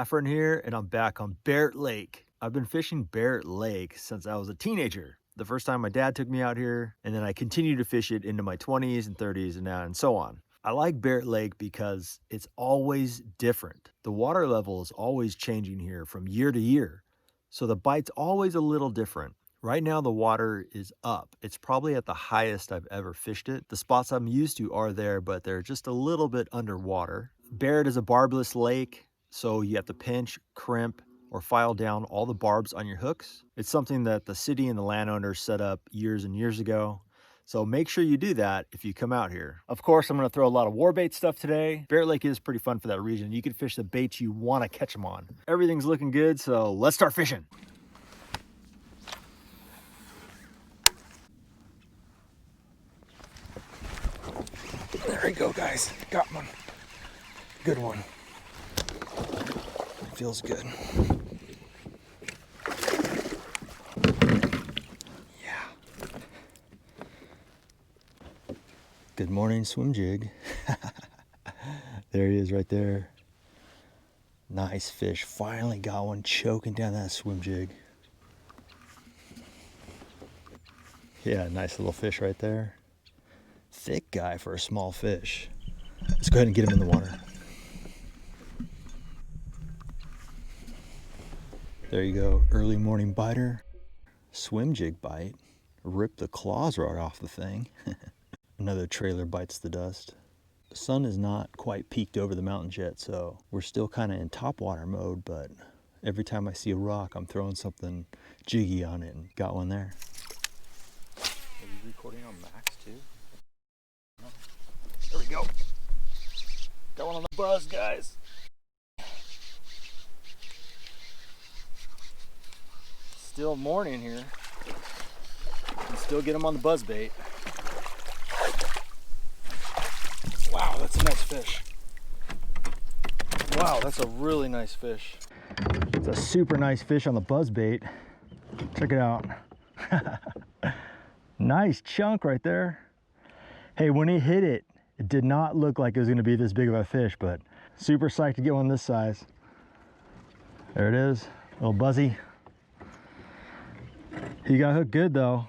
Efren here, and I'm back on Barrett Lake. I've been fishing Barrett Lake since I was a teenager. The first time my dad took me out here, and then I continued to fish it into my 20s and 30s and now and so on. I like Barrett Lake because it's always different. The water level is always changing here from year to year, so the bite's always a little different. Right now the water is up. It's probably at the highest I've ever fished it. The spots I'm used to are there, but they're just a little bit underwater. Barrett is a barbless lake, so you have to pinch, crimp, or file down all the barbs on your hooks. It's something that the city and the landowners set up years and years ago. So make sure you do that if you come out here. Of course, I'm gonna throw a lot of warbait stuff today. Barrett Lake is pretty fun for that reason. You can fish the baits you wanna catch them on. Everything's looking good, so let's start fishing. There we go, guys. Got one. Good one. Feels good. Yeah. Good morning, swim jig. There he is right there. Nice fish. Finally got one choking down that swim jig. Yeah, nice little fish right there. Thick guy for a small fish. Let's go ahead and get him in the water. There you go, early morning biter. Swim jig bite. Rip the claws right off the thing. Another trailer bites the dust. The sun is not quite peaked over the mountains yet, so we're still kind of in topwater mode, but every time I see a rock, I'm throwing something jiggy on it, and got one there. Are you recording on max too? No. There we go. Got one on the buzz, guys. Still morning here. Can still get them on the buzz bait. Wow, that's a nice fish. Wow, that's a really nice fish. It's a super nice fish on the buzz bait. Check it out. Nice chunk right there. Hey, when he hit it, it did not look like it was gonna be this big of a fish, but super psyched to get one this size. There it is, a little buzzy. He got hooked good though.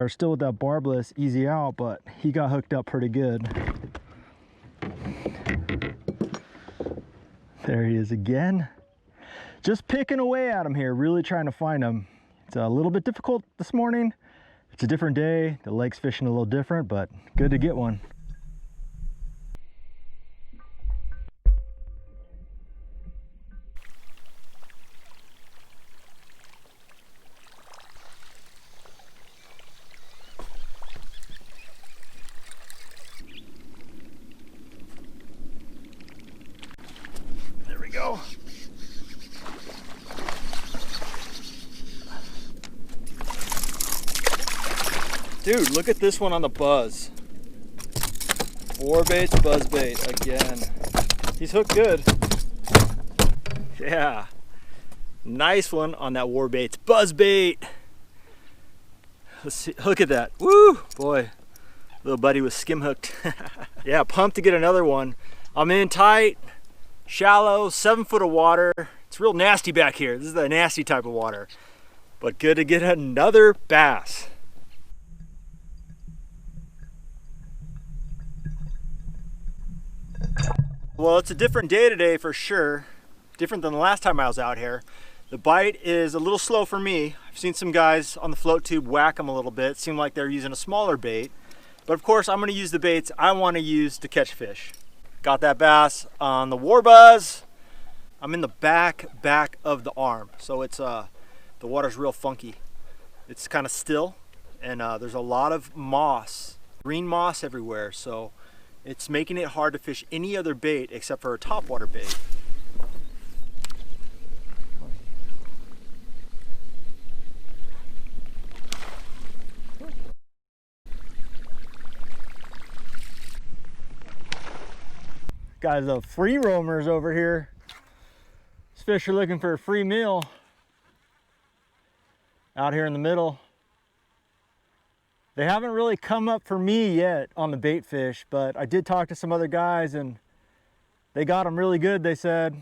We're still with that barbless easy out, but he got hooked up pretty good. There he is again. Just picking away at him here, really trying to find him. It's a little bit difficult this morning. It's a different day. The lake's fishing a little different, but good to get one. Go. Dude, look at this one on the buzz. WARBAITS buzz bait again. He's hooked good. Yeah. Nice one on that WARBAITS buzz bait. Let's see. Look at that. Woo! Boy, little buddy was skim hooked. Yeah, pumped to get another one. I'm in tight. Shallow, 7 foot of water. It's real nasty back here. This is the nasty type of water. But good to get another bass. Well, it's a different day today for sure. Different than the last time I was out here. The bite is a little slow for me. I've seen some guys on the float tube whack them a little bit. It seemed like they're using a smaller bait. But of course, I'm gonna use the baits I wanna use to catch fish. Got that bass on the Warbuzz. I'm in the back of the arm, so it's the water's real funky. It's kind of still, and there's a lot of moss, green moss everywhere, so it's making it hard to fish any other bait except for a topwater bait. Guys, the free roamers over here. These fish are looking for a free meal. Out here in the middle. They haven't really come up for me yet on the bait fish, but I did talk to some other guys and they got them really good, they said.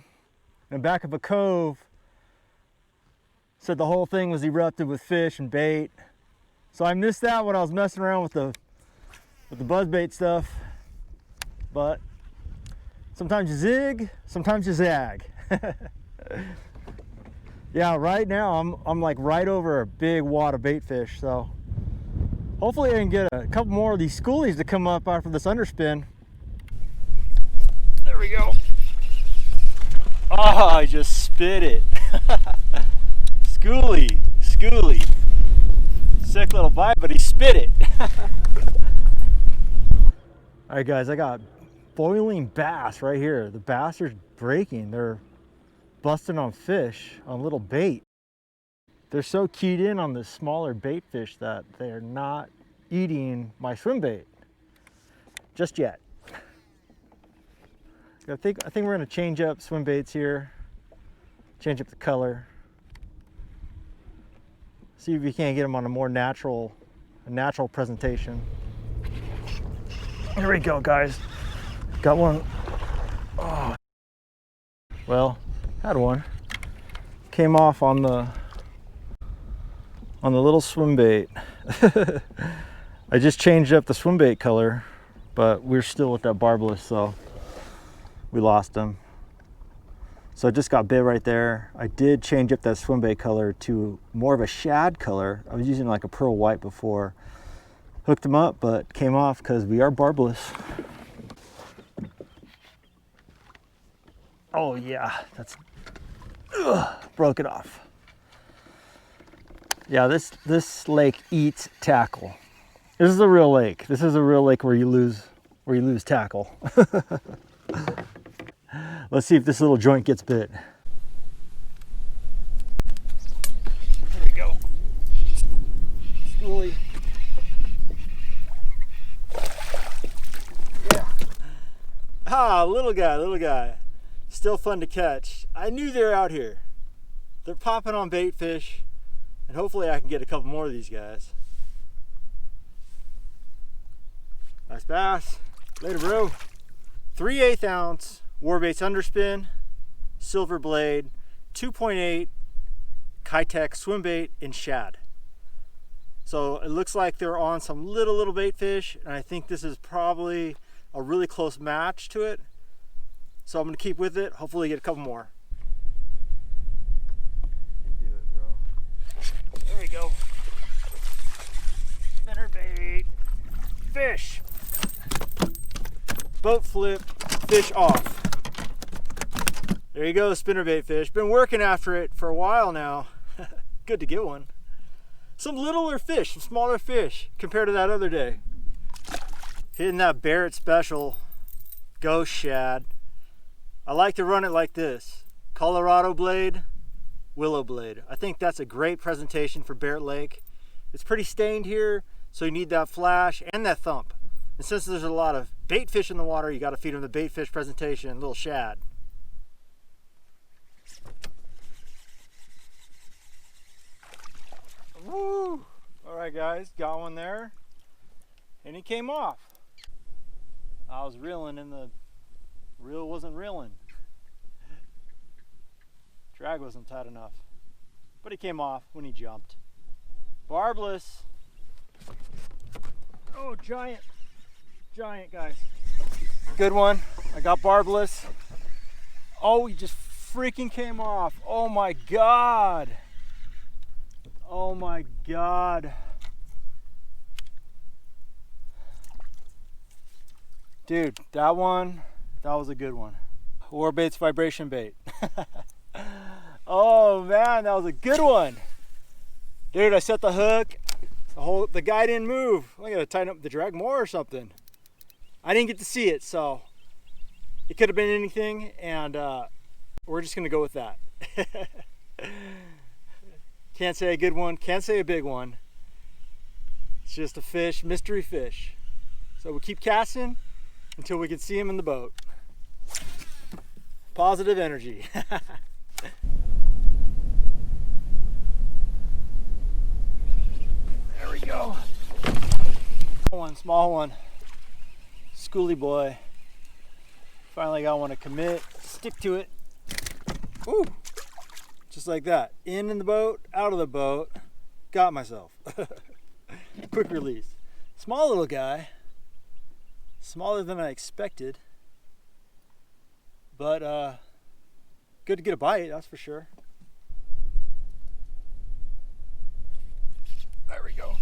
in the back of a cove. Said the whole thing was erupted with fish and bait. So I missed that when I was messing around with the buzzbait stuff. But sometimes you zig, sometimes you zag. Yeah, right now I'm like right over a big wad of bait fish, so hopefully I can get a couple more of these schoolies to come up after this underspin. There we go. Oh, I just spit it. Schoolie. Sick little bite, but he spit it. All right, guys, I got boiling bass right here. The bass are breaking. They're busting on fish, on little bait. They're so keyed in on the smaller bait fish that they're not eating my swim bait just yet. I think we're gonna change up swim baits here, change up the color, see if we can't get them on a more natural presentation. Here we go, guys. Got one. Oh. Well, had one. Came off on the little swim bait. I just changed up the swim bait color, but we're still with that barbless, so we lost him. So I just got bit right there. I did change up that swim bait color to more of a shad color. I was using like a pearl white before. Hooked him up, but came off because we are barbless. Oh yeah, that's broke it off. Yeah, this lake eats tackle. This is a real lake. This is a real lake where you lose tackle. Let's see if this little joint gets bit. There we go. Schoolie. Yeah. Ah, little guy. Still fun to catch. I knew they were out here. They're popping on bait fish, and hopefully I can get a couple more of these guys. Nice bass. Later, bro. 3/8 ounce WARBAITS underspin, silver blade, 2.8 KAYAK swim bait in shad. So it looks like they're on some little bait fish, and I think this is probably a really close match to it. So I'm gonna keep with it, hopefully get a couple more. Do it, bro. There we go. Spinner bait. Fish. Boat flip, fish off. There you go, spinnerbait fish. Been working after it for a while now. Good to get one. Some littler fish, some smaller fish compared to that other day. Hitting that Barrett special ghost shad. I like to run it like this. Colorado blade, willow blade. I think that's a great presentation for Barrett Lake. It's pretty stained here, so you need that flash and that thump. And since there's a lot of bait fish in the water, you got to feed them the bait fish presentation, little shad. Woo! All right, guys, got one there, and he came off. I was reeling and the reel wasn't reeling. Drag wasn't tight enough, but he came off when he jumped. Barbless. Oh, giant guys. Good one. I got barbless. Oh, he just freaking came off. Oh my god. Oh my god. Dude, that was a good one. WARBAITS vibration bait. Oh man, that was a good one. Dude, I set the hook. The guy didn't move. I gotta tighten up the drag more or something. I didn't get to see it, so it could have been anything, and we're just gonna go with that. Can't say a good one, can't say a big one. It's just a fish, mystery fish. So we'll keep casting until we can see him in the boat. Positive energy. There we go. Small one. Schoolie boy. Finally got one to commit, stick to it. Ooh, just like that. In the boat, out of the boat. Got myself. Quick release. Small little guy. Smaller than I expected. But good to get a bite, that's for sure. There we go.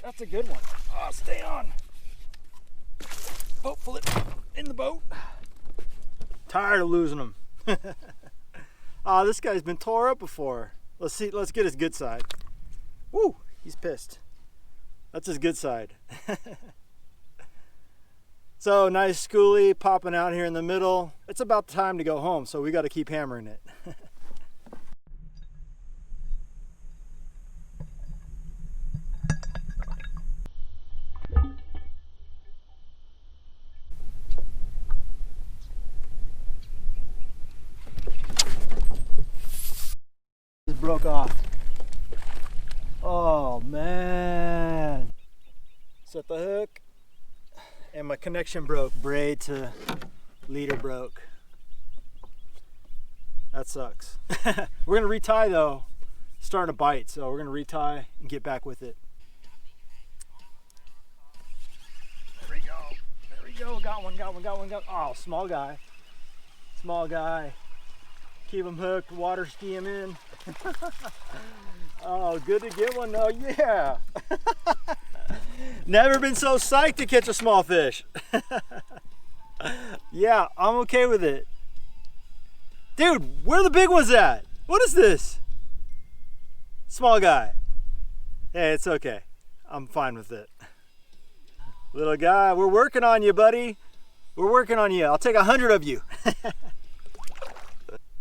That's a good one. Oh, stay on. Boat flip in the boat. Tired of losing them. Ah, this guy's been tore up before. Let's see, let's get his good side. Woo, he's pissed. That's his good side. So nice schoolie popping out here in the middle. It's about time to go home, so we got to keep hammering it. Just broke off. Oh man. Set the hook. And my connection broke. Braid to leader broke. That sucks. We're gonna retie though. Starting to bite, so we're gonna retie and get back with it. There we go. There we go. Got one. Oh, small guy. Small guy. Keep him hooked. Water ski him in. Oh, good to get one though. Yeah. Never been so psyched to catch a small fish. Yeah, I'm okay with it. Dude, where the big ones at? What is this? Small guy. Hey, it's okay. I'm fine with it. Little guy, we're working on you, buddy. We're working on you. I'll take 100 of you.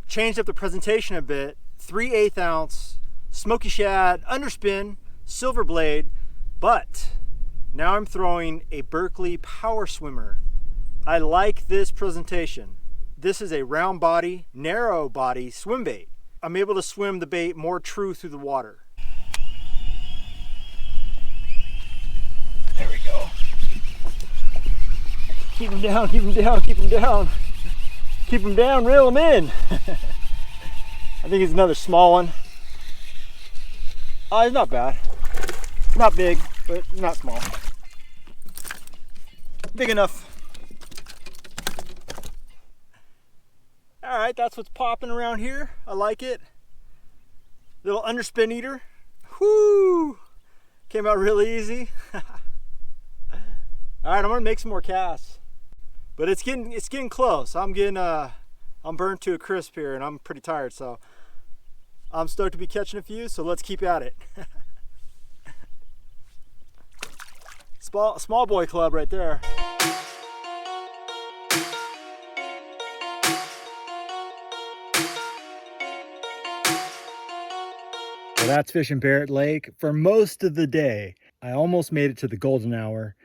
Changed up the presentation a bit. 3/8 ounce, smoky shad, underspin, silver blade, but now I'm throwing a Berkley power swimmer. I like this presentation. This is a round body, narrow body swim bait. I'm able to swim the bait more true through the water. There we go. Keep him down, keep him down, keep him down. Keep him down, reel him in. I think he's another small one. He's not bad. Not big, but not small. Big enough. All right, that's what's popping around here. I like it. Little underspin eater. Whoo! Came out really easy. All right, I'm gonna make some more casts, but it's getting close. I'm burnt to a crisp here, and I'm pretty tired, so I'm stoked to be catching a few. So let's keep at it. Small boy club right there. Well, that's fishing Barrett Lake for most of the day. I almost made it to the golden hour.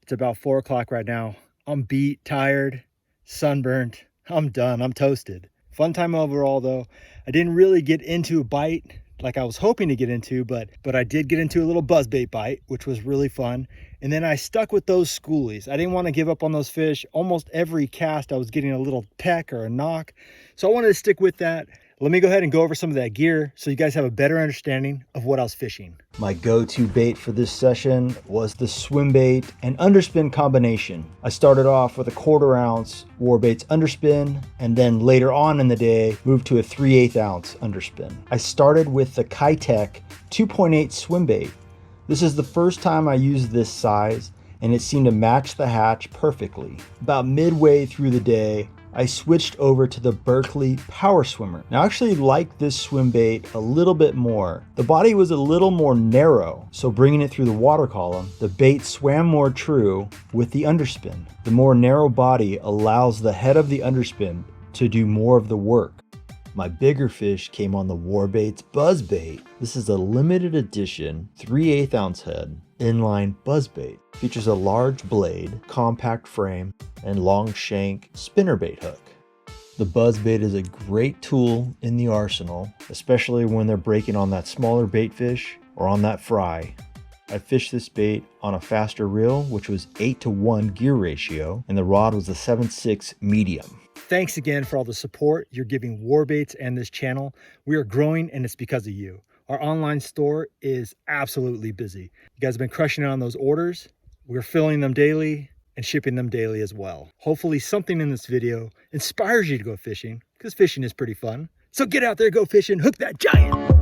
It's about 4 o'clock right now. I'm beat, tired, sunburned. I'm done. I'm toasted. Fun time overall though. I didn't really get into a bite like I was hoping to get into, but I did get into a little buzzbait bite, which was really fun. And then I stuck with those schoolies. I didn't want to give up on those fish. Almost every cast I was getting a little peck or a knock. So I wanted to stick with that. Let me go ahead and go over some of that gear so you guys have a better understanding of what I was fishing. My go-to bait for this session was the Swimbait and underspin combination. I started off with a 1/4 ounce WARBAITS underspin, and then later on in the day moved to a 3/8 ounce underspin. I started with the KAYAK 2.8 Swimbait. This is the first time I used this size, and it seemed to match the hatch perfectly. About midway through the day, I switched over to the Berkley Power Swimmer. Now I actually like this swim bait a little bit more. The body was a little more narrow, so bringing it through the water column, the bait swam more true with the underspin. The more narrow body allows the head of the underspin to do more of the work. My bigger fish came on the WARBAITS buzzbait. This is a limited edition 3/8 ounce head inline buzzbait. Features a large blade, compact frame, and long shank spinnerbait hook. The buzzbait is a great tool in the arsenal, especially when they're breaking on that smaller bait fish or on that fry. I fished this bait on a faster reel, which was 8:1 gear ratio, and the rod was a 7/6 medium. Thanks again for all the support you're giving WARBAITS and this channel. We are growing, and it's because of you. Our online store is absolutely busy. You guys have been crushing it on those orders. We're filling them daily and shipping them daily as well. Hopefully something in this video inspires you to go fishing, because fishing is pretty fun. So get out there, go fishing, hook that giant.